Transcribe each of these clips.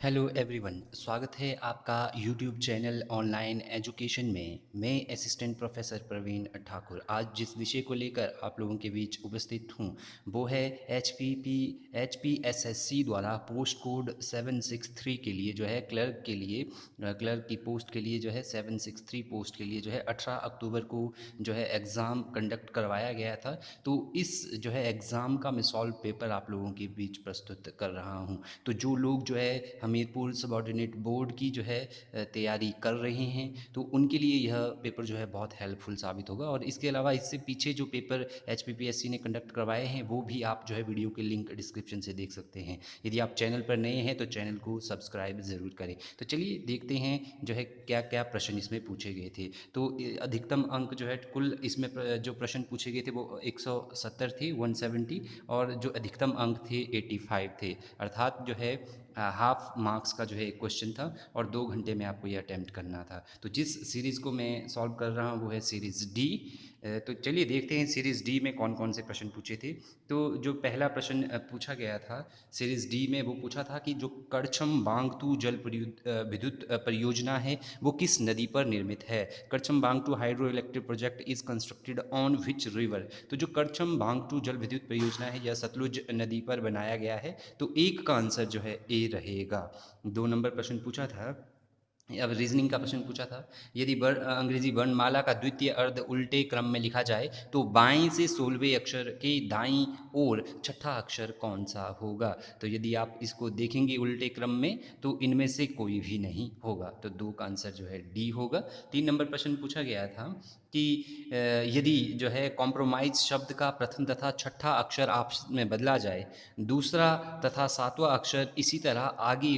Hello everyone, स्वागत है आपका यूट्यूब चैनल ऑनलाइन एजुकेशन में। मैं असिस्टेंट प्रोफेसर प्रवीण ठाकुर आज जिस विषय को लेकर आप लोगों के बीच उपस्थित हूँ वो है H P S S C द्वारा पोस्ट कोड 763 के लिए जो है क्लर्क के लिए क्लर्क की पोस्ट के लिए जो है 763 पोस्ट के लिए जो है 18 अक्टूबर को जो है एग्ज़ाम कंडक्ट करवाया गया था। तो इस जो है एग्ज़ाम का मैं सॉल्व पेपर आप लोगों के बीच प्रस्तुत कर रहा हूँ। तो जो लोग जो है हमीरपुर सबॉर्डिनेट बोर्ड की जो है तैयारी कर रहे हैं तो उनके लिए यह पेपर जो है बहुत हेल्पफुल साबित होगा। और इसके अलावा इससे पीछे जो पेपर एचपीपीएससी ने कंडक्ट करवाए हैं वो भी आप जो है वीडियो के लिंक डिस्क्रिप्शन से देख सकते हैं। यदि आप चैनल पर नए हैं तो चैनल को सब्सक्राइब ज़रूर करें। तो चलिए देखते हैं जो है क्या क्या प्रश्न इसमें पूछे गए थे। तो अधिकतम अंक जो है कुल इसमें जो प्रश्न पूछे गए थे वो 170 थे, 170, और जो अधिकतम अंक थे 85 थे। अर्थात जो है हाफ मार्क्स का जो है एक क्वेश्चन था और 2 घंटे में आपको ये अटैम्प्ट करना था। तो जिस सीरीज़ को मैं सॉल्व कर रहा हूँ वो है सीरीज़ डी। तो चलिए देखते हैं सीरीज़ डी में कौन कौन से प्रश्न पूछे थे। तो जो पहला प्रश्न पूछा गया था सीरीज़ डी में वो पूछा था कि जो करछम बांगतू विद्युत परियोजना है वो किस नदी पर निर्मित है। Karcham Wangtoo hydro electric project is constructed on which river. तो जो करछम बांगटू जल विद्युत परियोजना है यह सतलुज नदी पर बनाया गया है। तो एक का आंसर जो है ए रहेगा। 2 नंबर प्रश्न पूछा था, अब रीजनिंग का प्रश्न पूछा था, यदि अंग्रेजी वर्णमाला का द्वितीय अर्ध उल्टे क्रम में लिखा जाए तो बाएं से 16वें अक्षर के दाईं ओर छठा अक्षर कौन सा होगा। तो यदि आप इसको देखेंगे उल्टे क्रम में तो इनमें से कोई भी नहीं होगा। तो 2 का आंसर जो है डी होगा। 3 नंबर प्रश्न पूछा गया था कि यदि जो है कॉम्प्रोमाइज शब्द का प्रथम तथा छठा अक्षर आपस में बदला जाए, दूसरा तथा सातवां अक्षर इसी तरह आगे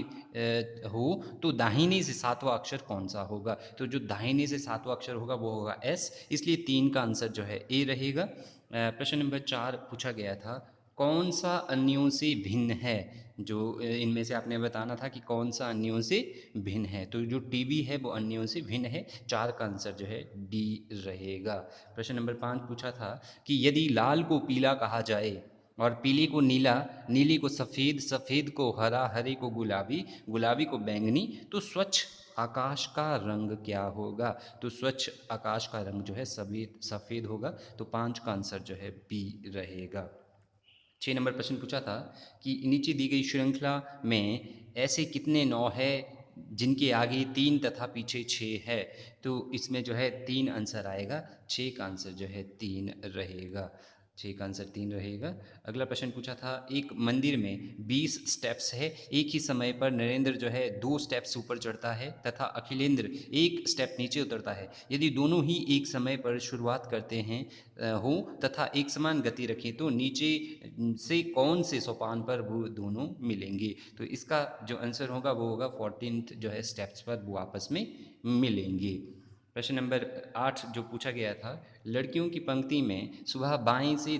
हो तो दाहिने से सातवां अक्षर कौन सा होगा। तो जो दाहिने से सातवां अक्षर होगा वो होगा एस, इसलिए 3 का आंसर जो है ए रहेगा। प्रश्न नंबर 4 पूछा गया था, कौन सा अन्यों से भिन्न है। जो इनमें से आपने बताना था कि कौन सा अन्यों से भिन्न है। तो जो टीवी है वो अन्यों से भिन्न है। 4 का आंसर जो है डी रहेगा। प्रश्न नंबर 5 पूछा था कि यदि लाल को पीला कहा जाए और पीली को नीला, नीली को सफ़ेद, सफ़ेद को हरा, हरे को गुलाबी, गुलाबी को बैंगनी, तो स्वच्छ आकाश का रंग क्या होगा। तो स्वच्छ आकाश का रंग जो है सफ़ेद सफ़ेद होगा। तो 5 का आंसर जो है बी रहेगा। 6 नंबर प्रश्न पूछा था कि नीचे दी गई श्रृंखला में ऐसे कितने नौ है जिनके आगे 3 तथा पीछे 6 है। तो इसमें जो है 3 आंसर आएगा। 6 का आंसर जो है 3 रहेगा। 6 का आंसर 3 रहेगा। अगला प्रश्न पूछा था, एक मंदिर में 20 स्टेप्स है, एक ही समय पर नरेंद्र जो है 2 स्टेप्स ऊपर चढ़ता है तथा अखिलेंद्र 1 स्टेप नीचे उतरता है। यदि दोनों ही एक समय पर शुरुआत करते हैं हो तथा एक समान गति रखें तो नीचे से कौन से सोपान पर वो दोनों मिलेंगे। तो इसका जो आंसर होगा वो होगा 14th जो है स्टेप्स पर वो आपस में मिलेंगे। प्रश्न नंबर 8 जो पूछा गया था, लड़कियों की पंक्ति में सुबह बाएं से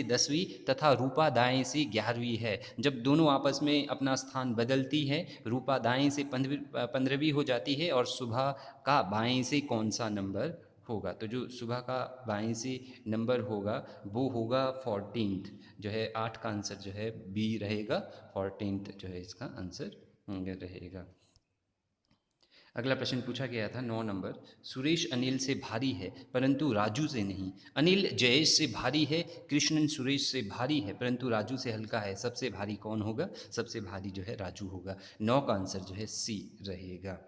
10वीं तथा रूपा दाएं से 11वीं है। जब दोनों आपस में अपना स्थान बदलती है, रूपा दाएं से 15वीं हो जाती है और सुबह का बाएं से कौन सा नंबर होगा। तो जो सुबह का बाएं से नंबर होगा वो होगा 14th। जो है 8 का आंसर जो है बी रहेगा। 14th जो है इसका आंसर रहेगा। अगला प्रश्न पूछा गया था 9 नंबर, सुरेश अनिल से भारी है परंतु राजू से नहीं। अनिल जयेश से भारी है, कृष्णन सुरेश से भारी है परंतु राजू से हल्का है। सबसे भारी कौन होगा। सबसे भारी जो है राजू होगा। 9 का आंसर जो है सी रहेगा।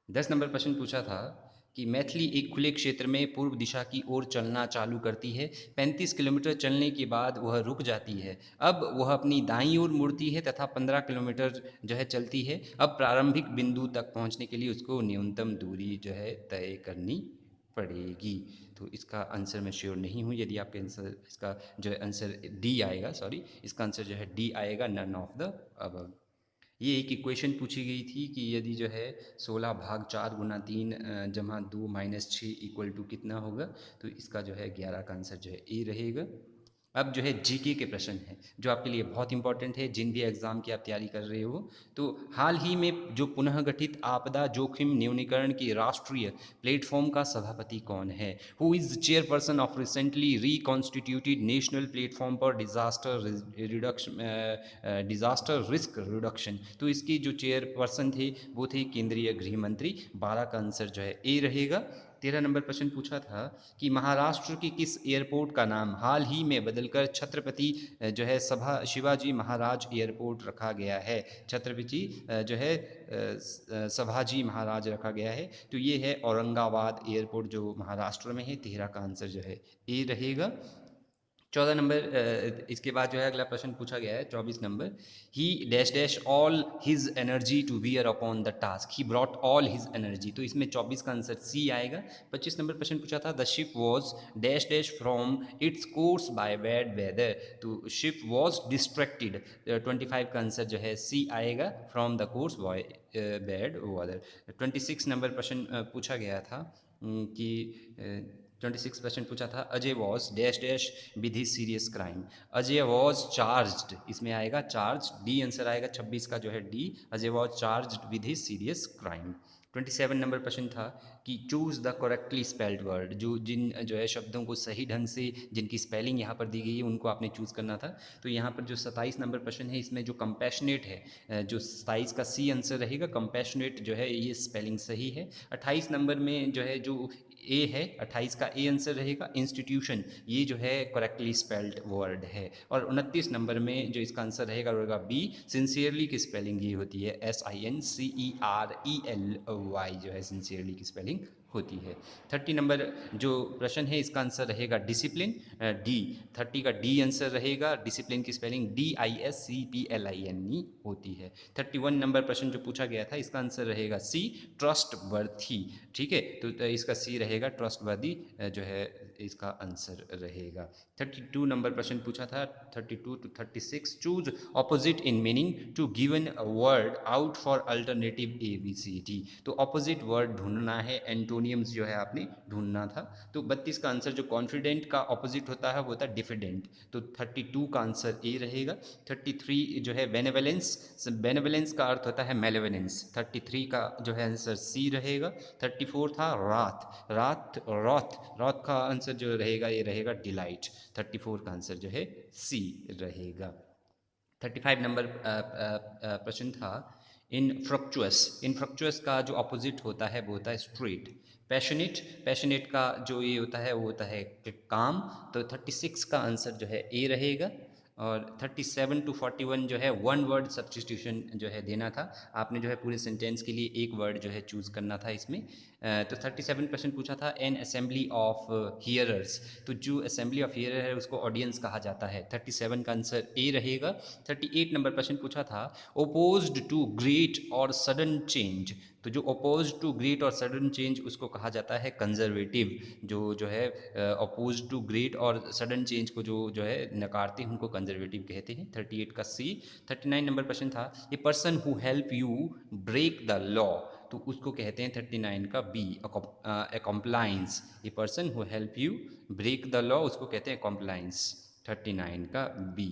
10 नंबर प्रश्न पूछा था कि मैथिली एक खुले क्षेत्र में पूर्व दिशा की ओर चलना चालू करती है। 35 किलोमीटर चलने के बाद वह रुक जाती है। अब वह अपनी दाईं ओर मुड़ती है तथा 15 किलोमीटर जो है चलती है। अब प्रारंभिक बिंदु तक पहुंचने के लिए उसको न्यूनतम दूरी जो है तय करनी पड़ेगी। तो इसका आंसर मैं श्योर नहीं हूँ। यदि आपके आंसर इसका जो है आंसर डी आएगा, सॉरी इसका आंसर जो है डी आएगा, नन ऑफ द अबव। ये एक इक्वेशन पूछी गई थी कि यदि जो है 16/4 × 3 जमा 2 - 6 इक्वल टू कितना होगा। तो इसका जो है 11 का आंसर जो है ए रहेगा। अब जो है जीके के प्रश्न हैं जो आपके लिए बहुत इंपॉर्टेंट है, जिन भी एग्ज़ाम की आप तैयारी कर रहे हो। तो हाल ही में जो पुनः गठित आपदा जोखिम न्यूनीकरण की राष्ट्रीय प्लेटफॉर्म का सभापति कौन है? Who is chairperson of recently reconstituted national platform for disaster risk reduction? तो इसके जो चेयरपर्सन थे वो थे केंद्रीय गृह मंत्री। 12 का आंसर जो है ए रहेगा। 13 नंबर प्रश्न पूछा था कि महाराष्ट्र के किस एयरपोर्ट का नाम हाल ही में बदलकर छत्रपति जो है सभा शिवाजी महाराज एयरपोर्ट रखा गया है? छत्रपति जो है सभाजी महाराज रखा गया है। तो ये है औरंगाबाद एयरपोर्ट जो महाराष्ट्र में है। 13 का आंसर जो है ए रहेगा। 14 नंबर इसके बाद जो है अगला प्रश्न पूछा गया है 24 number. He dash dash all his energy to bear upon the task, he brought all his energy. तो इसमें 24 का आंसर सी आएगा। 25 नंबर प्रश्न पूछा था the ship was dash dash from its course by bad weather. तो ship was distracted. 25 का आंसर जो है सी आएगा, from the course by bad weather. 26 number प्रश्न पूछा गया था कि 26 क्वेश्चन पूछा था Ajay was dash dash with his serious crime. Ajay was charged, इसमें आएगा चार्ज, डी आंसर आएगा 26 का जो है D. Ajay was charged with his serious crime. 27 number प्रश्न था कि choose the correctly spelled word, जो है शब्दों को सही ढंग से जिनकी स्पेलिंग यहाँ पर दी गई है उनको आपने चूज़ करना था। तो यहाँ पर जो 27 नंबर प्रश्न है इसमें जो कंपैशनेट है, जो 27 का सी आंसर रहेगा, कंपैशनेट जो है ये स्पेलिंग सही है। 28 नंबर में जो है जो ए है, 28 का ए आंसर रहेगा। इंस्टीट्यूशन ये जो है करेक्टली स्पेल्ड वर्ड है। और 29 नंबर में जो इसका आंसर रहेगा बी, सिंसियरली की स्पेलिंग ये होती है SINCERELY जो है सिंसियरली की स्पेलिंग होती है। 30 नंबर जो प्रश्न है इसका आंसर रहेगा डिसिप्लिन, डी। 30 का डी आंसर रहेगा। डिसिप्लिन की स्पेलिंग DISCPLINE होती है। 31 नंबर प्रश्न जो पूछा गया था इसका आंसर रहेगा सी, ट्रस्ट वर्थी। ठीक है, तो इसका सी रहेगा, ट्रस्ट वर्दी जो है इसका आंसर रहेगा। 32 नंबर प्रश्न पूछा था 32 to 36 choose opposite in meaning to given word out for alternative ABCD। तो ऑपोजिट वर्ड ढूंढना है, एंटोनियम्स जो है आपने ढूंढना था। तो 32 का आंसर जो कॉन्फिडेंट का ऑपोजिट होता है वो होता है डिफिडेंट। तो 32 का आंसर ए रहेगा। 33 जो है बेनेवलेंस, बेनेवलेंस का अर्थ होता है मेलेवनेंस। 33 का जो है आंसर सी रहेगा। 34 था रात, रात रॉथ, रॉथ का आंसर जो रहेगा ये रहेगा डिलाइट। 34 का आंसर जो है सी रहेगा। 35 नंबर प्रश्न था इनफ्रक्चुअस का जो अपोजिट होता है वो होता है स्ट्रेट। पैशनेट, पैशनेट का जो ये होता है वो होता है काम। तो 36 का आंसर जो है ए रहेगा। और 37 to 41 जो है वन वर्ड सब्सटीट्यूशन जो है देना था। आपने जो है पूरे सेंटेंस के लिए एक वर्ड जो है चूज़ करना था इसमें। तो 37 प्रश्न पूछा था एन असेंबली ऑफ हियरर्स। तो जो असेंबली ऑफ हियरर है उसको ऑडियंस कहा जाता है। 37 का आंसर ए रहेगा। 38 नंबर प्रश्न पूछा था ओपोज्ड टू ग्रेट और सडन चेंज। तो जो अपोज टू ग्रेट और सडन चेंज उसको कहा जाता है कंजर्वेटिव। जो है अपोज टू ग्रेट और सडन चेंज को जो है नकारते हैं उनको कंजर्वेटिव कहते हैं। 38 का सी। 39 नंबर प्रश्न था a person who help you break the law. तो उसको कहते हैं 39 का B, compliance. A person who help you break the law उसको कहते हैं कॉम्प्लाइंस। 39 का बी।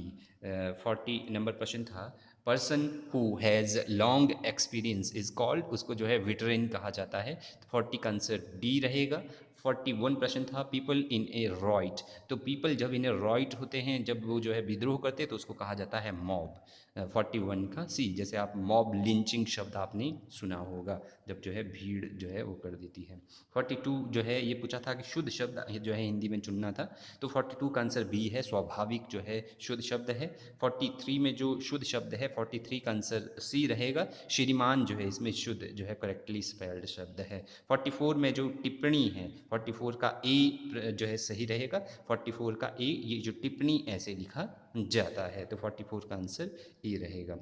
40 नंबर प्रश्न था person who has long experience is called, उसको जो है विटरेन कहा जाता है। 40 का आंसर डी रहेगा। 41 प्रश्न था पीपल इन ए रॉइट। तो पीपल जब इन्हें रॉइट होते हैं, जब वो जो है विद्रोह करते हैं तो उसको कहा जाता है मॉब। 41 का सी, जैसे आप मॉब लिंचिंग शब्द आपने सुना होगा, जब जो है भीड़ जो है वो कर देती है। 42 जो है ये पूछा था कि शुद्ध शब्द जो है हिंदी में चुनना था। तो 42 का आंसर बी है, स्वाभाविक जो है शुद्ध शब्द है। 43 में जो शुद्ध शब्द है 43 का आंसर सी रहेगा, श्रीमान जो है इसमें शुद्ध जो है करेक्टली स्पेल्ड शब्द है। 44 में जो टिप्पणी है 44 का ए जो है सही रहेगा। 44 का ए, ये जो टिप्पणी ऐसे लिखा जाता है। तो 44 का आंसर ए रहेगा।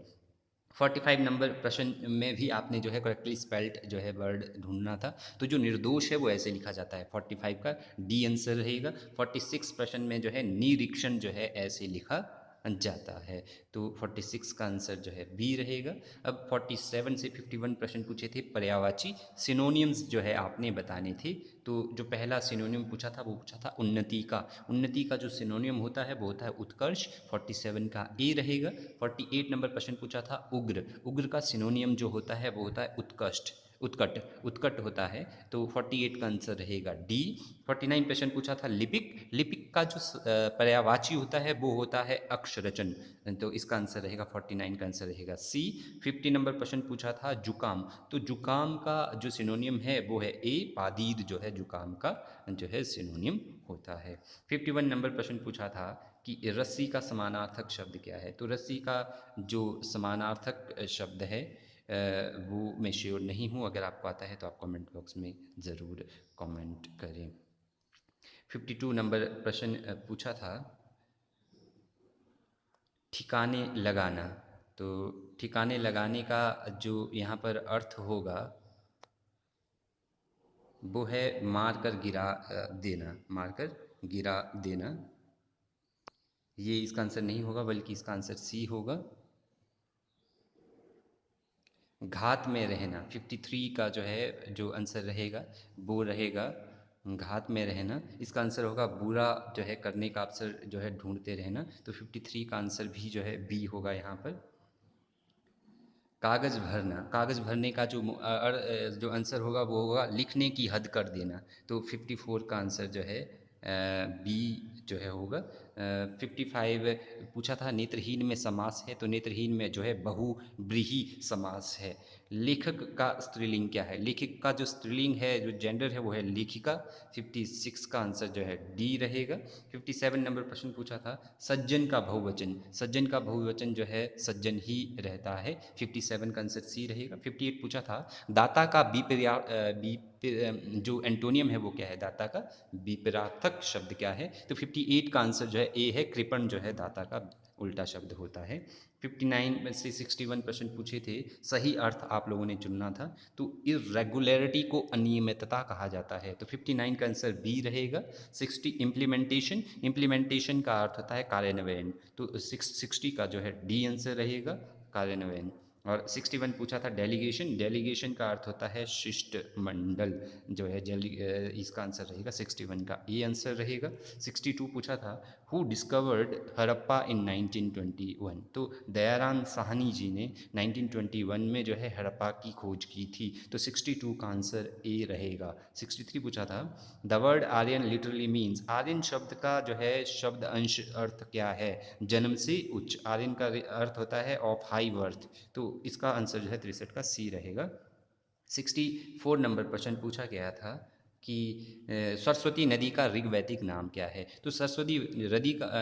45 नंबर प्रश्न में भी आपने जो है करेक्टली स्पेल्ड जो है वर्ड ढूंढना था। तो जो निर्दोष है वो ऐसे लिखा जाता है। 45 का डी आंसर रहेगा। 46 प्रश्न में जो है निरीक्षण जो है ऐसे लिखा जाता है। तो 46 का आंसर जो है बी रहेगा। अब 47 से 51 प्रश्न पूछे थे पर्यायवाची सिनोनियम्स जो है आपने बताने थे। तो जो पहला सिनोनियम पूछा था वो पूछा था उन्नति का। उन्नति का जो सिनोनियम होता है वो होता है उत्कर्ष, 47 का ए रहेगा। 48 नंबर प्रश्न पूछा था उग्र। उग्र का सिनोनियम जो होता है वो होता है उत्कृष्ट, उत्कट, उत्कट होता है। तो 48 का आंसर रहेगा डी। 49 प्रश्न पूछा था लिपिक। लिपिक का जो पर्यायवाची होता है वो होता है अक्षरचन। तो इसका आंसर रहेगा 49 का आंसर रहेगा सी। 50 नंबर प्रश्न पूछा था जुकाम। तो जुकाम का जो सिनोनियम है वो है ए, पादीद जो है जुकाम का जो है सिनोनियम होता है। 51 नंबर प्रश्न पूछा था कि रस्सी का समानार्थक शब्द क्या है। तो रस्सी का जो समानार्थक शब्द है वो मैं श्योर नहीं हूँ, अगर आपको आता है तो आप कमेंट बॉक्स में ज़रूर कमेंट करें। 52 नंबर प्रश्न पूछा था ठिकाने लगाना। तो ठिकाने लगाने का जो यहाँ पर अर्थ होगा वो है मार कर गिरा देना, मार कर गिरा देना। ये इसका आंसर नहीं होगा बल्कि इसका आंसर सी होगा, घात में रहना। 53 का जो है जो आंसर रहेगा वो रहेगा घात में रहना। इसका आंसर होगा बुरा जो है करने का अवसर जो है ढूंढते रहना। तो 53 का आंसर भी जो है बी होगा यहाँ पर। कागज़ भरना, कागज़ भरने का जो आंसर होगा वो होगा लिखने की हद कर देना। तो 54 का आंसर जो है बी जो है होगा। 55 पूछा था नेत्रहीन में समास है। तो नेत्रहीन में जो है बहुव्रीहि समास है। लेखक का स्त्रीलिंग क्या है। लेखक का जो स्त्रीलिंग है, जो जेंडर है वो है लेखिका। 56 का आंसर जो है डी रहेगा। 57 नंबर प्रश्न पूछा था सज्जन का बहुवचन। सज्जन का बहुवचन जो है सज्जन ही रहता है। 57 का आंसर सी रहेगा। 58 पूछा था दाता का जो एंटोनियम है वो क्या है। दाता का विपरीतार्थक शब्द क्या है। तो 58 का आंसर जो है ए है, कृपण जो है दाता का उल्टा शब्द होता है। 59 में से 61 प्रश्न पूछे थे, सही अर्थ आप लोगों ने चुनना था। तो इरेगुलरिटी को अनियमितता कहा जाता है। तो 59 का आंसर बी रहेगा। 60 इम्प्लीमेंटेशन, इम्प्लीमेंटेशन का अर्थ होता है कार्यान्वयन। तो 60 का जो है डी आंसर रहेगा, कार्यान्वयन। और 61 पूछा था डेलीगेशन। डेलीगेशन का अर्थ होता है शिष्टमंडल जो है इसका आंसर रहेगा 61 का ए आंसर रहेगा। 62 पूछा था हु डिस्कवर्ड हड़प्पा इन 1921। तो दयाराम साहनी जी ने 1921 में जो है हड़प्पा की खोज की थी। तो 62 का आंसर ए रहेगा। 63 पूछा था the word Aryan literally means. Aryan शब्द का जो है शब्द अंश अर्थ क्या है। जन्म से उच्च। आर्यन का अर्थ होता है ऑफ हाई बर्थ। तो इसका आंसर जो है 63 का सी रहेगा। 64 नंबर प्रश्न पूछा गया था कि सरस्वती नदी का ऋग्वैदिक नाम क्या है। तो सरस्वती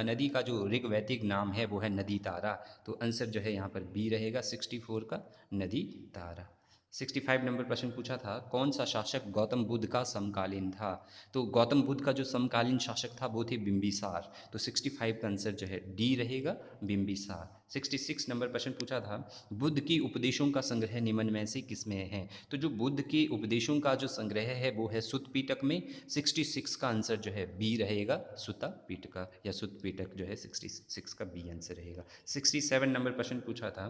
नदी का जो ऋग्वैदिक नाम है वो है नदी तारा। तो आंसर जो है यहाँ पर बी रहेगा 64 का, नदी तारा। 65 नंबर प्रश्न पूछा था कौन सा शासक गौतम बुद्ध का समकालीन था। तो गौतम बुद्ध का जो समकालीन शासक था वो थे बिंबिसार। तो 65 का आंसर जो है डी रहेगा, बिंबिसार। 66 नंबर प्रश्न पूछा था बुद्ध की उपदेशों का संग्रह निम्न में से किसमें है। तो जो बुद्ध के उपदेशों का जो संग्रह है वो है सुत्त पिटक में। 66 का आंसर जो है बी रहेगा, सुत्ता पिटका या सुत्त पिटक जो है 66 का बी आंसर रहेगा। 67 नंबर प्रश्न पूछा था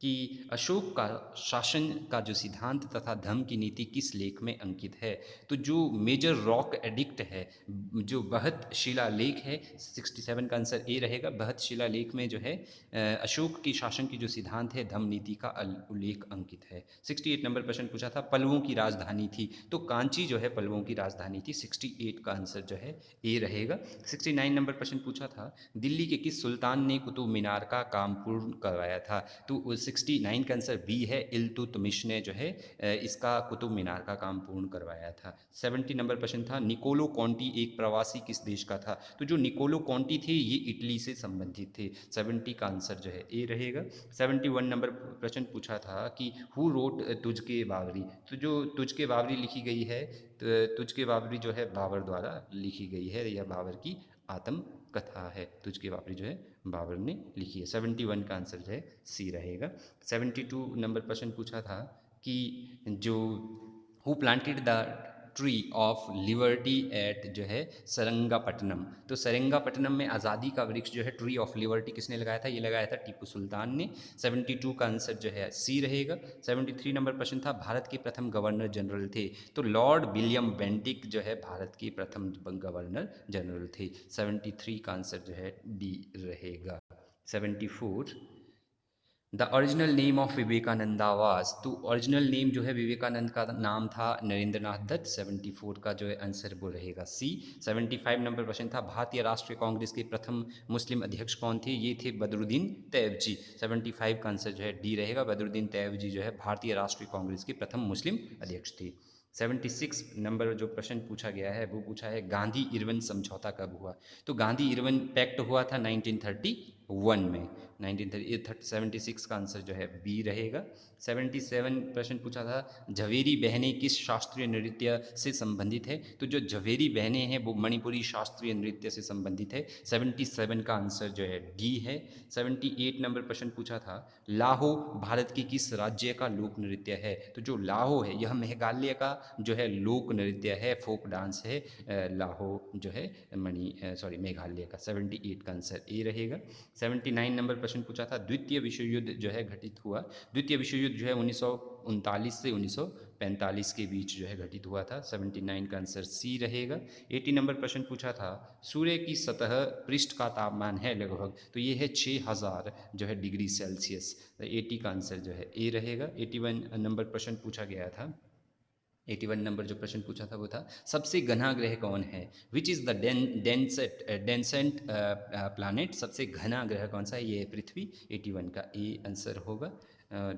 कि अशोक का शासन का जो सिद्धांत तथा धर्म की नीति किस लेख में अंकित है। तो जो मेजर रॉक एडिक्ट है, जो बृहत शिलालेख है, 67 का आंसर ए रहेगा। बृहत शिलालेख में जो है अशोक की शासन की जो सिद्धांत है धम्म नीति का उल्लेख अंकित है। 68 नंबर प्रश्न पूछा था पल्लवों की राजधानी थी। तो कांची जो है पल्लवों की राजधानी थी। 68 का आंसर जो है ए रहेगा। 69 नंबर प्रश्न पूछा था दिल्ली के किस सुल्तान ने कुतुब मीनार का काम पूर्ण करवाया था। तो 69 का आंसर बी है, इल्तुतमिश ने जो है इसका कुतुब मीनार का काम पूर्ण करवाया था। 70 नंबर प्रश्न था निकोलो कॉन्टी एक प्रवासी किस देश का था। तो जो निकोलो कॉन्टी थे ये इटली से संबंधित थे। 70 का आंसर जो है ए रहेगा। 71 नंबर प्रश्न पूछा था कि हु रोट तुझके बावरी। तो जो तुझके बावरी लिखी गई है, तो तुझके बावरी जो है बाबर द्वारा लिखी गई है, यह बाबर की आत्म कथा है। तुझके बावरी जो है बाबर ने लिखी है। 71 का आंसर जो है सी रहेगा। 72 नंबर प्रश्न पूछा था कि जो who planted the tree of liberty at जो है सरंगापट्टनम। तो सरंगापट्टनम में आज़ादी का वृक्ष जो है ट्री ऑफ लिबर्टी किसने लगाया था? ये लगाया था टीपू सुल्तान ने। 72 का आंसर जो है सी रहेगा। 73 नंबर प्रश्न था, भारत के प्रथम गवर्नर जनरल थे? तो लॉर्ड विलियम बेंटिक जो है भारत के प्रथम गवर्नर जनरल थे। 73 का आंसर जो है डी रहेगा। 74, the original name of Vivekananda was? तो ओरिजिनल नेम जो है विवेकानंद का नाम था नरेंद्र नाथ दत्त। 74 का जो है आंसर वो रहेगा सी। 75 नंबर प्रश्न था, भारतीय राष्ट्रीय कांग्रेस के प्रथम मुस्लिम अध्यक्ष कौन थे? ये थे बदरुद्दीन तैयबजी। 75 का आंसर जो है डी रहेगा। बदरुद्दीन तैयबजी जो है भारतीय राष्ट्रीय कांग्रेस के प्रथम मुस्लिम अध्यक्ष थे। 76 नंबर जो प्रश्न पूछा गया है वो पूछा है, गांधी इरविन समझौता कब हुआ? तो गांधी इरविन पैक्ट हुआ था 1931 में। 76 का आंसर जो है बी रहेगा। 77 प्रश्न पूछा था, झवेरी बहनें किस शास्त्रीय नृत्य से संबंधित है? तो जो झवेरी बहनें हैं वो मणिपुरी शास्त्रीय नृत्य से संबंधित है। 77 का आंसर जो है डी है। 78 नंबर प्रश्न पूछा था, लाहो भारत के किस राज्य का लोक नृत्य है? तो जो लाहो है यह मेघालय का जो है लोक नृत्य है, फोक डांस है। लाहो जो है मेघालय का। 78 का आंसर ए रहेगा। 79 नंबर प्रश्न पूछा था, द्वितीय विश्व युद्ध जो है घटित हुआ? द्वितीय विश्व युद्ध जो है 1939 से 1945 के बीच जो है घटित हुआ था। 79 का आंसर सी रहेगा। 80 नंबर प्रश्न पूछा था, सूर्य की सतह पृष्ठ का तापमान है लगभग? तो ये है 6000 जो है डिग्री सेल्सियस। 80 का आंसर जो है ए रहेगा। 81 नंबर प्रश्न पूछा गया था। 81 नंबर जो प्रश्न पूछा था वो था, सबसे घना ग्रह कौन है? Which is the densest planet? सबसे घना ग्रह कौन सा है? ये है पृथ्वी। 81 का ए आंसर होगा। और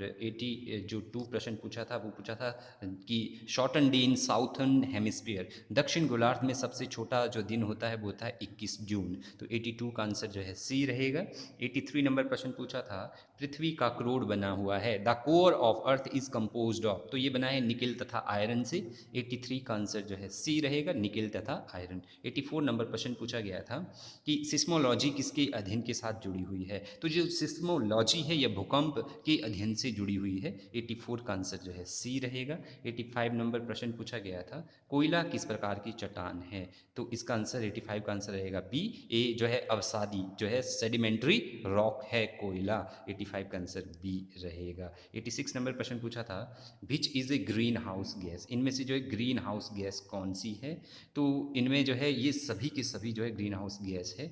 2 प्रश्न पूछा था वो पूछा था कि shorten day in southern hemisphere, दक्षिण गोलार्ध में सबसे छोटा जो दिन होता है वो होता है 21 जून। तो 82 का आंसर जो है सी रहेगा। 83 नंबर प्रश्न पूछा था, पृथ्वी का क्रोड बना हुआ है, the core of earth is composed of? तो ये बना है निकिल तथा आयरन से। 83 का आंसर जो है सी रहेगा, निकिल तथा आयरन। 84 नंबर प्रश्न पूछा गया था कि सिस्मोलॉजी किसके अध्ययन के साथ जुड़ी हुई है? तो जो सिस्मोलॉजी है यह भूकंप के अध्ययन से जुड़ी हुई है। 84 का आंसर जो है सी रहेगा। 85 नंबर प्रश्न पूछा गया था, कोयला किस प्रकार की चट्टान है? तो इसका आंसर 85 का आंसर रहेगा बी, ए जो है अवसादी जो है सेडिमेंट्री रॉक है कोयला। 85 का आंसर बी रहेगा। 86 नंबर प्रश्न पूछा था, which is a green house gas? इनमें से जो है ग्रीन हाउस गैस कौन सी है? तो इनमें जो है ये सभी के सभी जो है ग्रीन हाउस गैस है।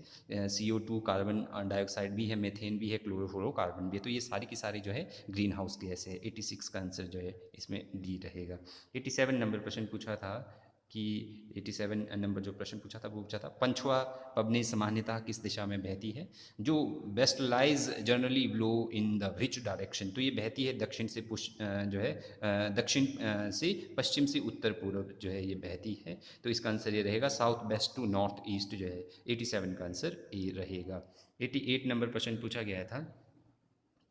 CO2 कार्बन डाइऑक्साइड भी है, मीथेन भी है, क्लोरोफ्लोरोकार्बन भी है। तो ये सारी की सारी जो है ग्रीन हाउस गैस है। 86 का आंसर जो है इसमें डी रहेगा। 87 नंबर प्रश्न पूछा था कि 87 नंबर जो प्रश्न पूछा था वो पूछा था, पंछुआ पबनी सामान्यतः किस दिशा में बहती है? जो westerlies generally blow in the which direction? तो ये बहती है दक्षिण से दक्षिण से पश्चिम से उत्तर पूर्व जो है ये बहती है। तो इसका आंसर ये रहेगा south west to north east जो है। 87 का आंसर ए रहेगा। 88 नंबर प्रश्न पूछा गया था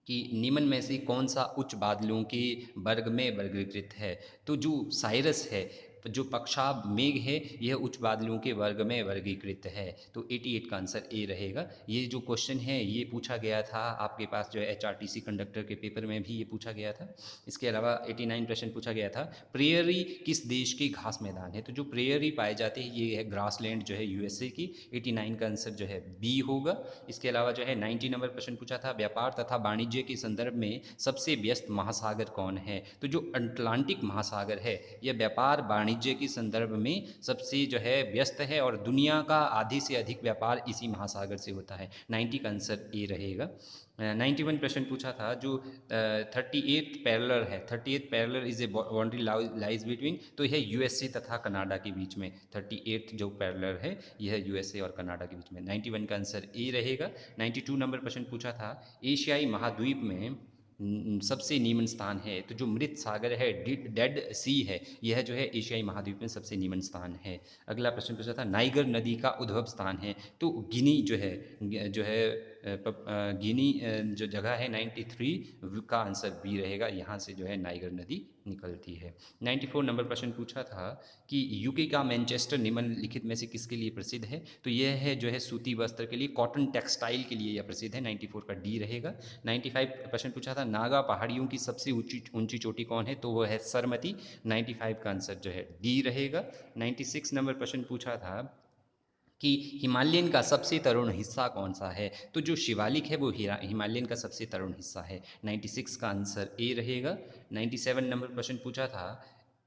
कि निम्न में से कौन सा उच्च बादलों के वर्ग में वर्गीकृत है? तो जो साइरस है, जो पक्षाब मेघ है, यह उच्च बादलों के वर्ग में वर्गीकृत है। तो 88 का आंसर ए रहेगा। ये जो क्वेश्चन है ये पूछा गया था आपके पास जो है HRTC कंडक्टर के पेपर में भी ये पूछा गया था। इसके अलावा 89 प्रश्न पूछा गया था, प्रेयरी किस देश के घास मैदान है? तो जो प्रेयरी पाए जाते हैं ये है ग्रासलैंड जो है USA की। 89 का आंसर जो है बी होगा। इसके अलावा जो है 90 नंबर प्रश्न पूछा था, व्यापार तथा वाणिज्य के संदर्भ में सबसे व्यस्त महासागर कौन है? तो जो अटलांटिक महासागर है यह व्यापार वाणिज्य के संदर्भ में सबसे जो है व्यस्त है और दुनिया का आधे से अधिक व्यापार इसी महासागर से होता है। 90 का आंसर ए रहेगा। 91 प्रश्न पूछा था, जो 38th पैरेलल है, 38th parallel is a boundary lies between? तो यह USA तथा कनाडा के बीच में 38th जो पैरेलल है यह USA और कनाडा के बीच में। 91 का आंसर ए रहेगा। 92 नंबर प्रश्न पूछा था, एशियाई महाद्वीप में सबसे निम्न स्थान है? तो जो मृत सागर है, डेड सी है, यह जो है एशियाई महाद्वीप में सबसे निम्न स्थान है। अगला प्रश्न पूछा था, नाइगर नदी का उद्भव स्थान है? तो गिनी जो है गिनी जो जगह है 93 का आंसर बी रहेगा, यहाँ से जो है नाइगर नदी निकलती है। 94 नंबर प्रश्न पूछा था कि यूके का मैनचेस्टर निम्नलिखित में से किसके लिए प्रसिद्ध है? तो यह है जो है सूती वस्त्र के लिए, कॉटन टेक्सटाइल के लिए यह प्रसिद्ध है। 94 का डी रहेगा। 95 प्रश्न पूछा था नागा पहाड़ियों की सबसे ऊंची ऊंची चोटी कौन है? तो वह है सरमती। 95 का आंसर जो है डी रहेगा। 96 नंबर प्रश्न पूछा था कि हिमालयन का सबसे तरुण हिस्सा कौन सा है? तो जो शिवालिक है वो हिमालयन का सबसे तरुण हिस्सा है। 96 का आंसर ए रहेगा। 97 नंबर प्रश्न पूछा था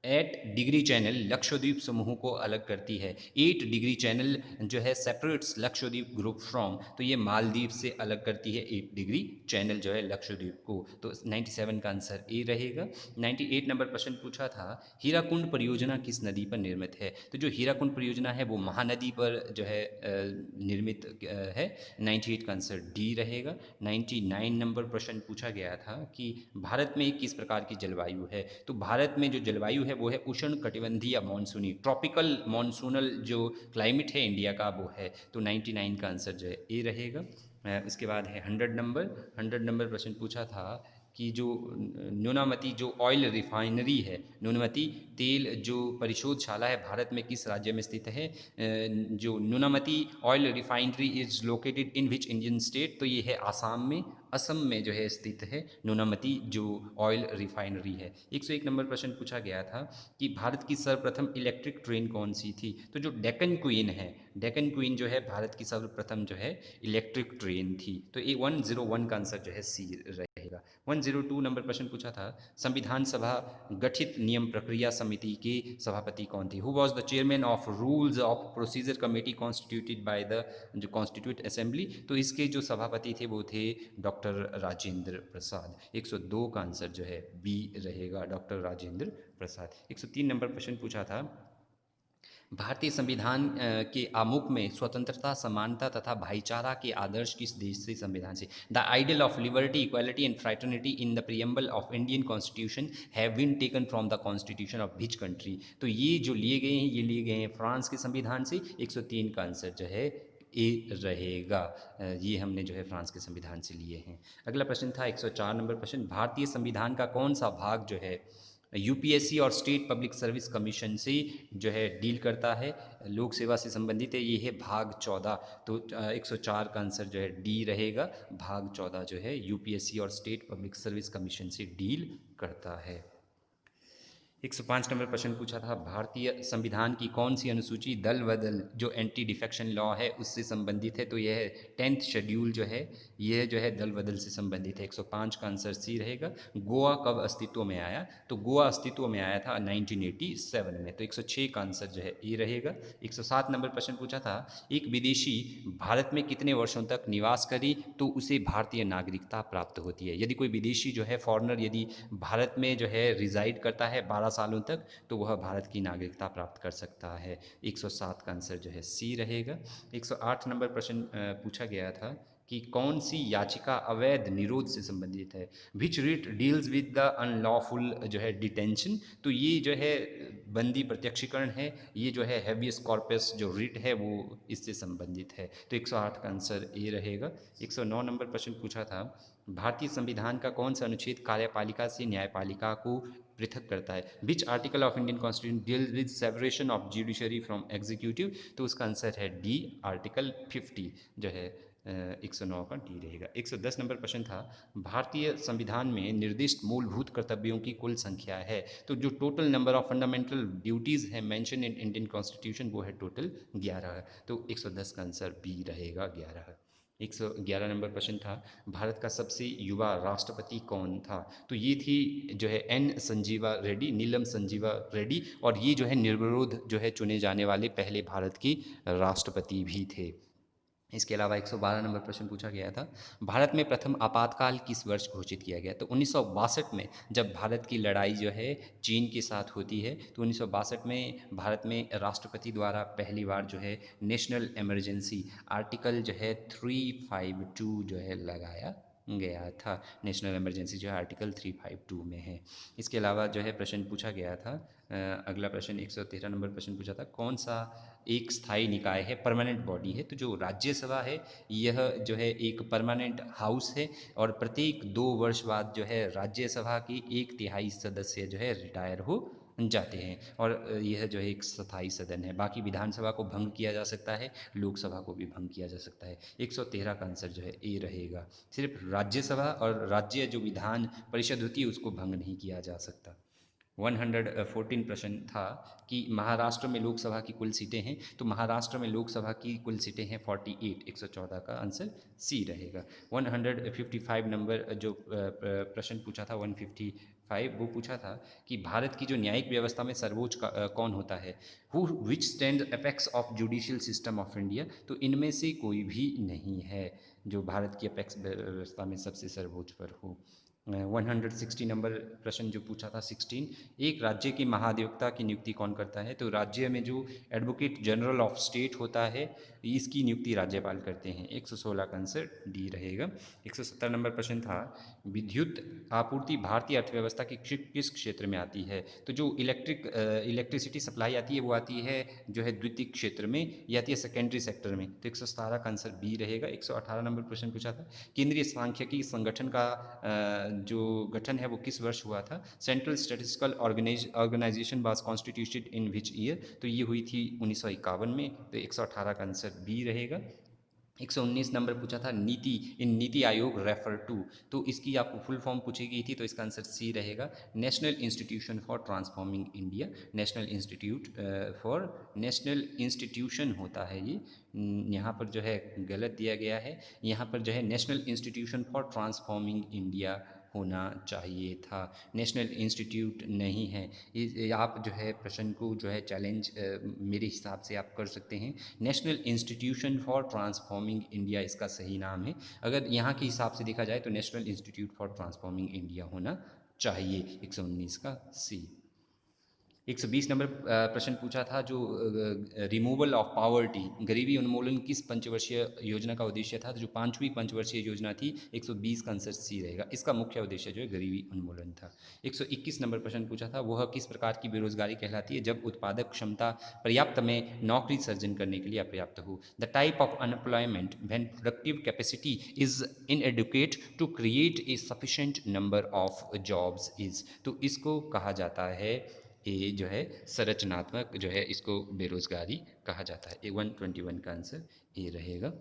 8 डिग्री चैनल लक्षद्वीप समूह को अलग करती है। 8 डिग्री चैनल जो है सेपरेट्स लक्षद्वीप ग्रुप फ्रॉम, तो ये मालदीव से अलग करती है 8 डिग्री चैनल जो है लक्षद्वीप को। तो 97 का आंसर ए रहेगा। 98 नंबर प्रश्न पूछा था हीराकुंड परियोजना किस नदी पर निर्मित है? तो जो हीराकुंड परियोजना है वो महानदी पर जो है निर्मित है। 98 का आंसर डी रहेगा। 99 नंबर प्रश्न पूछा गया था कि भारत में किस प्रकार की जलवायु है? तो भारत में जो जलवायु है वो है उष्ण कटिबंधीय या मानसूनी, ट्रॉपिकल मानसूनल जो क्लाइमेट है इंडिया का वो है। तो 99 का आंसर जो है ए रहेगा। उसके बाद है 100 नंबर प्रश्न पूछा था कि जो न्यूनामती जो ऑयल रिफाइनरी है, न्यूनामती तेल जो परिशोधशाला है भारत में किस राज्य में स्थित है? जो न्यूनामती oil refinery is located in which Indian state? तो ये है आसाम में, असम में जो है स्थित है न्यूनामती जो ऑयल रिफाइनरी है। 101 नंबर प्रश्न पूछा गया था कि भारत की सर्वप्रथम इलेक्ट्रिक ट्रेन कौन सी थी? तो जो डेक्कन क्वीन है, डेक्कन क्वीन जो है भारत की सर्वप्रथम जो है इलेक्ट्रिक ट्रेन थी। तो ए 101 का आंसर जो है सी रहेगा। 102 नंबर प्रश्न पूछा था संविधान सभा गठित नियम प्रक्रिया समिति के सभापति कौन थे? Who was the chairman of rules of procedure committee constituted by the जो कॉन्स्टिट्यूट असेंबली? तो इसके जो सभापति थे वो थे डॉक्टर राजेंद्र प्रसाद। 102 का आंसर जो है बी रहेगा, डॉक्टर राजेंद्र प्रसाद। 103 नंबर प्रश्न पूछा था भारतीय संविधान के आमुख में स्वतंत्रता, समानता तथा भाईचारा के आदर्श किस देश से संविधान से? The ideal of liberty, equality and fraternity in the preamble of Indian constitution have been taken from the constitution of which country? तो ये जो लिए गए हैं ये लिए गए हैं फ्रांस के संविधान से। 103 का आंसर जो है ए रहेगा। ये हमने जो है फ्रांस के संविधान से लिए हैं। अगला प्रश्न था 104 नंबर प्रश्न भारतीय संविधान का कौन सा भाग जो है यूपीएससी और स्टेट पब्लिक सर्विस कमीशन से जो है डील करता है, लोक सेवा से संबंधित है? ये है भाग 14। तो 104 का आंसर जो है डी रहेगा। भाग 14 जो है यूपीएससी और स्टेट पब्लिक सर्विस कमीशन से डील करता है। 105 नंबर प्रश्न पूछा था भारतीय संविधान की कौन सी अनुसूची दल बदल जो एंटी डिफेक्शन लॉ है उससे संबंधित है? तो यह है 10th शेड्यूल जो है यह जो है दल बदल से संबंधित है। 105 का आंसर सी रहेगा। गोवा कब अस्तित्व में आया? तो गोवा अस्तित्व में आया था 1987 में। तो 106 का आंसर जो है ए रहेगा। 107 नंबर प्रश्न पूछा था एक विदेशी भारत में कितने वर्षों तक निवास करे तो उसे भारतीय नागरिकता प्राप्त होती है? यदि कोई विदेशी जो है फॉरेनर यदि भारत में जो है रिजाइड करता है 12 सालों तक तो वह भारत की नागरिकता प्राप्त कर सकता है। 107 का आंसर जो है सी रहेगा। 108 नंबर प्रश्न पूछा गया था कि कौन सी याचिका अवैध निरोध से संबंधित है? Which writ deals with the unlawful जो है डिटेंशन? तो ये जो है बंदी प्रत्यक्षीकरण है, ये जो है हैबियस कॉर्पस जो रिट है वो इससे संबंधित है। तो 108 का आंसर ए रहेगा। 109 नंबर प्रश्न पूछा था भारतीय संविधान का कौन सा अनुच्छेद कार्यपालिका से न्यायपालिका को पृथक करता है? Which article of Indian constitution deals with separation of judiciary from executive? तो उसका आंसर है डी आर्टिकल 50 जो है 109 का डी रहेगा। 110 नंबर प्रश्न था भारतीय संविधान में निर्दिष्ट मूलभूत कर्तव्यों की कुल संख्या है? तो जो total number of fundamental duties है मेंशन इन इंडियन कॉन्स्टिट्यूशन वो है टोटल 11 है। तो 110 का आंसर बी रहेगा 11। 111 नंबर प्रश्न था भारत का सबसे युवा राष्ट्रपति कौन था? तो ये थी जो है एन संजीवा रेड्डी, नीलम संजीवा रेड्डी, और ये जो है निर्विरोध जो है चुने जाने वाले पहले भारत के राष्ट्रपति भी थे। इसके अलावा 112 नंबर प्रश्न पूछा गया था भारत में प्रथम आपातकाल किस वर्ष घोषित किया गया? तो 1962 में जब भारत की लड़ाई जो है चीन के साथ होती है तो 1962 में भारत में राष्ट्रपति द्वारा पहली बार जो है नेशनल इमरजेंसी आर्टिकल जो है 352 जो है लगाया गया था। नेशनल इमरजेंसी जो है आर्टिकल 352 में है। इसके अलावा जो है प्रश्न पूछा गया था, अगला प्रश्न 113 नंबर प्रश्न पूछा था, कौन सा एक स्थायी निकाय है, परमानेंट बॉडी है? तो जो राज्यसभा है यह जो है एक परमानेंट हाउस है और प्रत्येक 2 वर्ष बाद जो है राज्यसभा के 1/3 सदस्य जो है रिटायर हो जाते हैं और यह जो है एक स्थायी सदन है। बाकी विधानसभा को भंग किया जा सकता है, लोकसभा को भी भंग किया जा सकता है। 113 का आंसर जो है ए रहेगा। सिर्फ राज्यसभा और राज्य जो विधान परिषद होती है उसको भंग नहीं किया जा सकता। 114 प्रश्न था कि महाराष्ट्र में लोकसभा की कुल सीटें हैं, तो महाराष्ट्र में लोकसभा की कुल सीटें हैं 48, 114 का आंसर सी रहेगा। 155 नंबर जो प्रश्न पूछा था 155 वो पूछा था कि भारत की जो न्यायिक व्यवस्था में सर्वोच्च कौन होता है? Who which stand apex of judicial system of India? तो इनमें से कोई भी नहीं है जो भारत की अपेक्स व्यवस्था में सबसे सर्वोच्च पर हो। 160 नंबर प्रश्न जो पूछा था 16, एक राज्य के महाधिवक्ता की नियुक्ति कौन करता है? तो राज्य में जो एडवोकेट जनरल ऑफ स्टेट होता है इसकी नियुक्ति राज्यपाल करते हैं। 116 का आंसर डी रहेगा। 170 नंबर प्रश्न था, विद्युत आपूर्ति भारतीय अर्थव्यवस्था के किस क्षेत्र में आती है? तो जो इलेक्ट्रिसिटी सप्लाई आती है वो आती है जो है द्वितीयक क्षेत्र में, ये आती है सेकेंडरी सेक्टर में। तो 117 का आंसर बी रहेगा। 118 नंबर प्रश्न पूछा था, केंद्रीय सांख्यिकी संगठन का जो गठन है वो किस वर्ष हुआ था? Central statistical organisation was constituted in which year? तो ये हुई थी 1951 में। तो 118 का आंसर बी रहेगा। 119 नंबर पूछा था, नीति इन नीति आयोग रेफर टू? तो इसकी आपको फुल फॉर्म पूछी गई थी, तो इसका आंसर सी रहेगा, national institution for transforming India. National institute for national institution होता है ये, यहाँ पर जो है गलत दिया गया है, यहाँ पर जो है national institution for transforming India होना चाहिए था, नेशनल इंस्टीट्यूट नहीं है। आप जो है प्रश्न को जो है चैलेंज मेरे हिसाब से आप कर सकते हैं। National institution for transforming India इसका सही नाम है। अगर यहाँ के हिसाब से देखा जाए तो national institute for transforming India होना चाहिए। 119 का सी। 120 नंबर प्रश्न पूछा था, जो रिमूवल ऑफ पॉवर्टी, गरीबी उन्मूलन किस पंचवर्षीय योजना का उद्देश्य था? तो जो 5वीं पंचवर्षीय योजना थी, 120 का आंसर सी रहेगा। इसका मुख्य उद्देश्य जो है गरीबी उन्मूलन था। 121 नंबर प्रश्न पूछा था, वह किस प्रकार की बेरोजगारी कहलाती है जब उत्पादक क्षमता पर्याप्त में नौकरी सर्जन करने के लिए अपर्याप्त हो? The type of unemployment when productive capacity is inadequate to create a sufficient number of jobs is? तो इसको कहा जाता है, ये जो है संरचनात्मक जो है इसको बेरोजगारी कहा जाता है। ए 121 का आंसर ए रहेगा।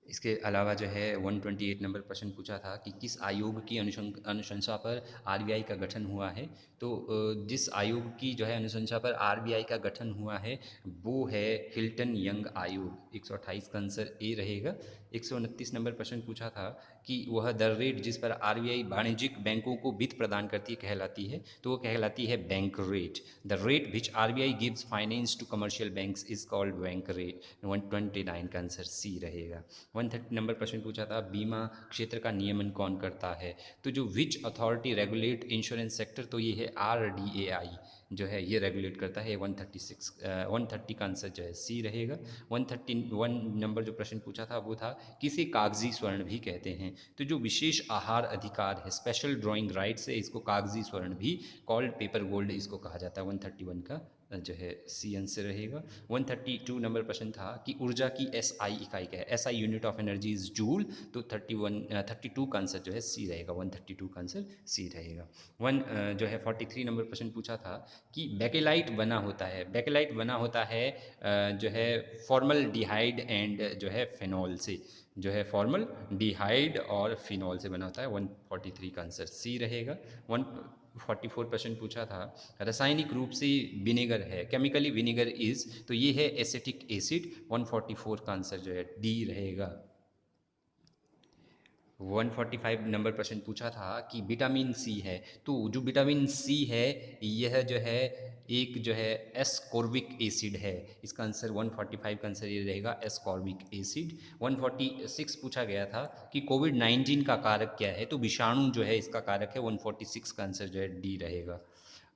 इसके अलावा जो है 128 नंबर प्रश्न पूछा था कि किस आयोग की अनुशंसा पर आरबीआई का गठन हुआ है? तो जिस आयोग की जो है अनुशंसा पर आरबीआई का गठन हुआ है वो है हिल्टन यंग आयोग। 128 का आंसर ए रहेगा। 129 नंबर प्रश्न पूछा था कि वह दर रेट जिस पर आरबीआई वाणिज्यिक बैंकों को वित्त प्रदान करती है कहलाती है? तो वो कहलाती है bank rate. The rate which RBI gives finance to commercial banks is called bank rate. 129 का आंसर सी रहेगा। 130 नंबर प्रश्न पूछा था, बीमा क्षेत्र का नियमन कौन करता है? तो जो विच अथॉरिटी रेगुलेट इंश्योरेंस सेक्टर? तो ये है आरडीएआई जो है ये रेगुलेट करता है। 130 का आंसर जो है सी रहेगा। 131 नंबर जो प्रश्न पूछा था वो था, किसे कागजी स्वर्ण भी कहते हैं? तो जो विशेष आहार अधिकार है, स्पेशल ड्राइंग राइट्स है, इसको कागजी स्वर्ण भी, कॉल्ड पेपर गोल्ड इसको कहा जाता है। 131 का जो है सी आंसर रहेगा। 132 नंबर प्रश्न था कि ऊर्जा की एसआई इकाई क्या है? SI unit of energy is joule. तो 32 का आंसर जो है सी रहेगा। 132 का आंसर सी रहेगा। जो है 43 नंबर प्रश्न पूछा था कि बेकेलाइट बना होता है, बेकेलाइट बना होता है जो है फॉर्मल डिहाइड एंड जो है फिनॉल से, जो है फॉर्मल डिहाइड और फिनॉल से बना होता है। 143 का आंसर सी रहेगा। 144 प्रश्न पूछा था, रासायनिक रूप से विनेगर है, केमिकली विनेगर इज? तो ये है एसिटिक एसिड। 144 का आंसर जो है डी रहेगा। 145 नंबर प्रश्न पूछा था कि विटामिन सी है, तो जो विटामिन सी है यह जो है एक जो है एस्कॉर्बिक एसिड है। इसका आंसर 145 का आंसर ये रहेगा, एस्कॉर्बिक एसिड। 146 पूछा गया था कि कोविड-19 का कारक क्या है? तो विषाणु जो है इसका कारक है। 146 का आंसर जो है डी रहेगा।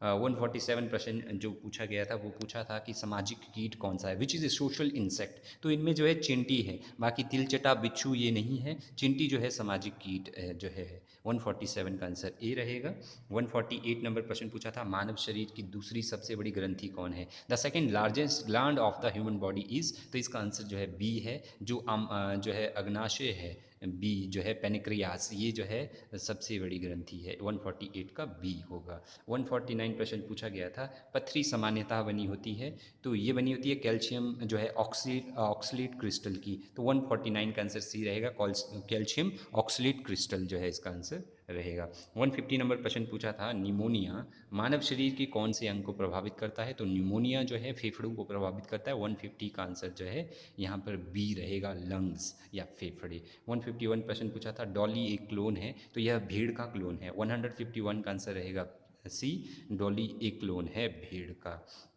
147 प्रश्न जो पूछा गया था वो पूछा था कि सामाजिक कीट कौन सा है, which is a social insect. तो इनमें जो है चींटी है, बाकी तिलचटा बिच्छू ये नहीं है, चींटी जो है सामाजिक कीट जो है। 147 का आंसर ए रहेगा। 148 नंबर प्रश्न पूछा था मानव शरीर की दूसरी सबसे बड़ी ग्रंथि कौन है, the second largest gland of the human body is. तो इसका आंसर जो है बी है, जो है अग्नाशय है, बी जो है पेनिक्रियास, ये जो है सबसे बड़ी ग्रंथि है। 148 का बी होगा। 149 प्रश्न पूछा गया था पथरी सामान्यतः बनी होती है, तो ये बनी होती है कैल्शियम जो है ऑक्सलेट क्रिस्टल की। तो 149 का आंसर सी रहेगा, कैल्शियम ऑक्सलेट क्रिस्टल जो है इसका आंसर रहेगा। 150 नंबर प्रश्न पूछा था निमोनिया मानव शरीर के कौन से अंग को प्रभावित करता है, तो निमोनिया जो है फेफड़ों को प्रभावित करता है। 150 का आंसर जो है यहाँ पर बी रहेगा, लंग्स या फेफड़े। 151 प्रश्न पूछा था डॉली एक क्लोन है, तो यह भेड़ का क्लोन है। 151 का आंसर रहेगा सी, डॉली एक क्लोन है भेड़ का।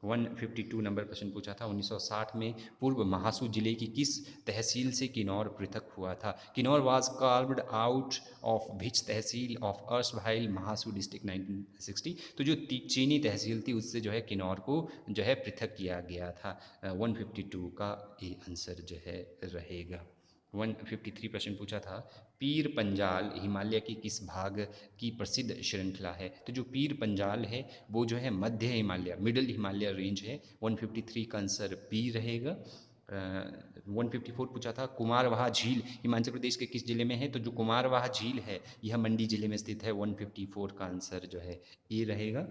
152 नंबर प्रश्न पूछा था 1960 में पूर्व महासू जिले की किस तहसील से किन्नौर पृथक हुआ था। Kinnaur was carved out of which tehsil of erstwhile Mahasu district 1960। तो जो चीनी तहसील थी उससे जो है किन्नौर को जो है पृथक किया गया था। 152 का ए आंसर जो है रहेगा। 153 प्रश्न पूछा था पीर पंजाल हिमालय के किस भाग की प्रसिद्ध श्रृंखला है, तो जो पीर पंजाल है वो जो है मध्य हिमालय, मिडिल हिमालय रेंज है। 153 का आंसर बी रहेगा। 154 पूछा था कुमारवाह झील हिमाचल प्रदेश के किस जिले में है, तो जो कुमारवाह झील है यह मंडी जिले में स्थित है। 154 का आंसर जो है ए रहेगा।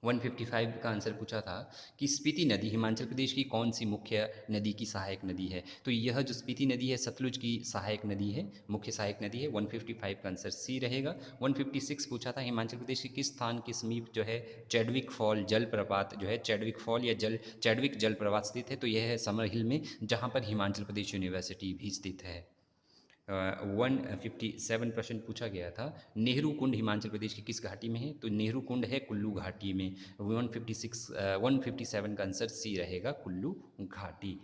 155 का आंसर पूछा था कि स्पीति नदी हिमाचल प्रदेश की कौन सी मुख्य नदी की सहायक नदी है, तो यह जो स्पीति नदी है सतलुज की सहायक नदी है, मुख्य सहायक नदी है। 155 का आंसर सी रहेगा। 156 पूछा था हिमाचल प्रदेश के किस स्थान के समीप जो है चैडविक फॉल जलप्रपात जो है, चैडविक फॉल या चैडविक जलप्रपात स्थित है, तो यह है समर हिल में, जहाँ पर हिमाचल प्रदेश यूनिवर्सिटी भी स्थित है। 157 प्रश्न पूछा गया था नेहरू कुंड हिमाचल प्रदेश की किस घाटी में है, तो नेहरू कुंड है कुल्लू घाटी में। 157 का आंसर सी रहेगा, कुल्लू घाटी।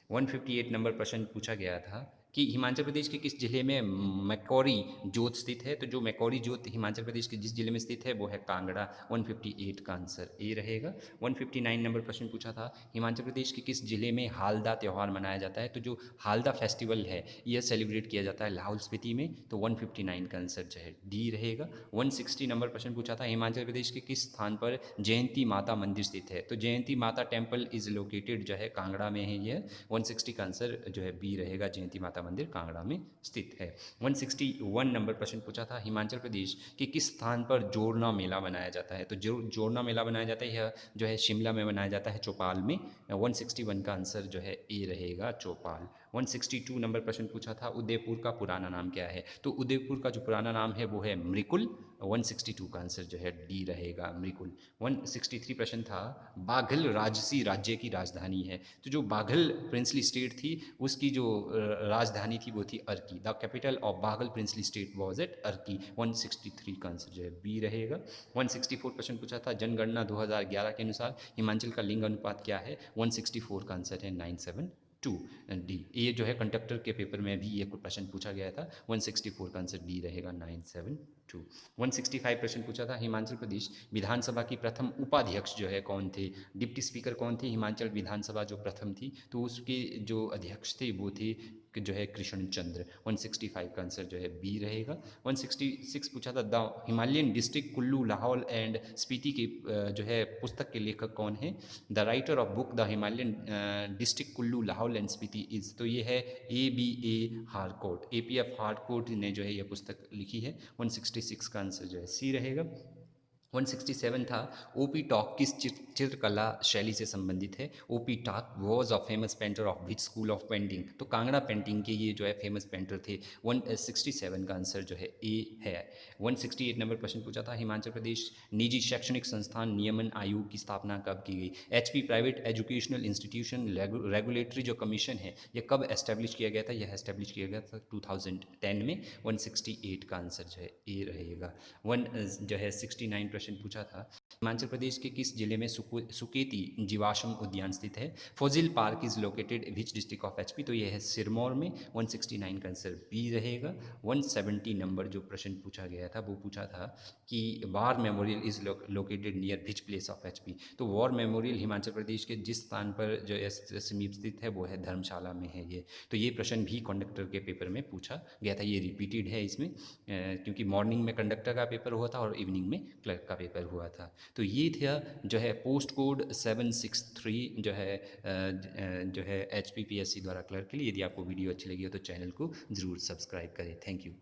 158 नंबर प्रश्न पूछा गया था कि हिमाचल प्रदेश के किस जिले में मैकौरी जोत स्थित है, तो जो मैकौरी जोत हिमाचल प्रदेश के जिस जिले में स्थित है वो है कांगड़ा। 158 का आंसर ए रहेगा। 159 नंबर प्रश्न पूछा था हिमाचल प्रदेश के किस जिले में हालदा त्यौहार मनाया जाता है, तो जो हालदा फेस्टिवल है यह सेलिब्रेट किया जाता है लाहौल स्पीति में। तो 159 का आंसर जो है डी रहेगा। 160 नंबर प्रश्न पूछा था हिमाचल प्रदेश के किस स्थान पर जयंती माता मंदिर स्थित है, तो जयंती माता टेम्पल इज लोकेटेड जो है कांगड़ा में है यह। 160 का आंसर जो है बी रहेगा, जयंती माता मंदिर कांगड़ा में स्थित है। 161 नंबर प्रश्न पूछा था हिमाचल प्रदेश के किस स्थान पर जोड़ना मेला मनाया जाता है, तो जो जोड़ना मेला बनाया जाता है यह जो है शिमला में मनाया जाता है, चौपाल में। 161 का आंसर जो है ए रहेगा, चौपाल। 162 नंबर प्रश्न पूछा था उदयपुर का पुराना नाम क्या है, तो उदयपुर का जो पुराना नाम है वो है मृकुल। 162 का आंसर जो है डी रहेगा, मृकुल। 163 प्रश्न था बाघल राजसी राज्य की राजधानी है, तो जो बाघल प्रिंसली स्टेट थी उसकी जो राजधानी थी वो थी Arki. The capital of Baghal princely state was at Arki. 163 का आंसर जो है बी रहेगा। 164 प्रश्न पूछा था जनगणना 2011 के अनुसार हिमाचल का लिंग अनुपात क्या है, 164 का आंसर है 972 डी। ये जो है कंडक्टर के पेपर में भी ये प्रश्न पूछा गया था। 164 का आंसर डी रहेगा, 972। 165 प्रश्न पूछा था हिमाचल प्रदेश विधानसभा की प्रथम उपाध्यक्ष जो है कौन थे, डिप्टी स्पीकर कौन थे हिमाचल विधानसभा जो प्रथम थी, तो उसके जो अध्यक्ष थे वो थे जो है कृष्ण चंद्र। 165 का आंसर जो है बी रहेगा। 166 पूछा था the Himalayan district Kullu Lahaul and Spiti के जो है पुस्तक के लेखक कौन है, the writer of book the Himalayan district Kullu Lahaul and Spiti is, तो ये है ABA हारकोट, APF हारकोट ने जो है यह पुस्तक लिखी है। 166 का आंसर जो है सी रहेगा। 167 था ओपी टॉक किस चित्रकला शैली से संबंधित है, OP talk was a famous painter of which school of painting, तो कांगड़ा पेंटिंग के ये जो है फेमस पेंटर थे। 167 का आंसर जो है ए है। 168 नंबर प्रश्न पूछा था हिमाचल प्रदेश निजी शैक्षणिक संस्थान नियमन आयोग की स्थापना कब की गई, HP private educational institution regulatory जो कमीशन है यह कब एस्टेब्लिश किया गया था, यह एस्टेब्लिश किया गया था 2010 में। 168 का आंसर जो है ए रहेगा। 1 जो है 69 प्रश्न पूछा था, हिमाचल प्रदेश के किस जिले में सुकेती जीवाश्म उद्यान स्थित है? Fossil park is located which district of HP? तो ये है सिरमौर में। 169 का आंसर बी रहेगा। 170 नंबर जो प्रश्न पूछा गया था वो पूछा था कि war memorial is located near which place of HP? तो वॉर मेमोरियल हिमाचल प्रदेश के जिस स्थान पर जो समीप स्थित है वो है धर्मशाला में है ये। तो ये प्रश्न भी कंडक्टर के पेपर में पूछा गया था, ये रिपीटेड है इसमें, क्योंकि मॉर्निंग में कंडक्टर का पेपर हुआ था और इवनिंग में क्लर्क का पेपर हुआ था। तो ये था जो है पोस्ट कोड 763 जो है HPPSC द्वारा क्लर्क के लिए। यदि आपको वीडियो अच्छी लगी हो तो चैनल को ज़रूर सब्सक्राइब करें। Thank you.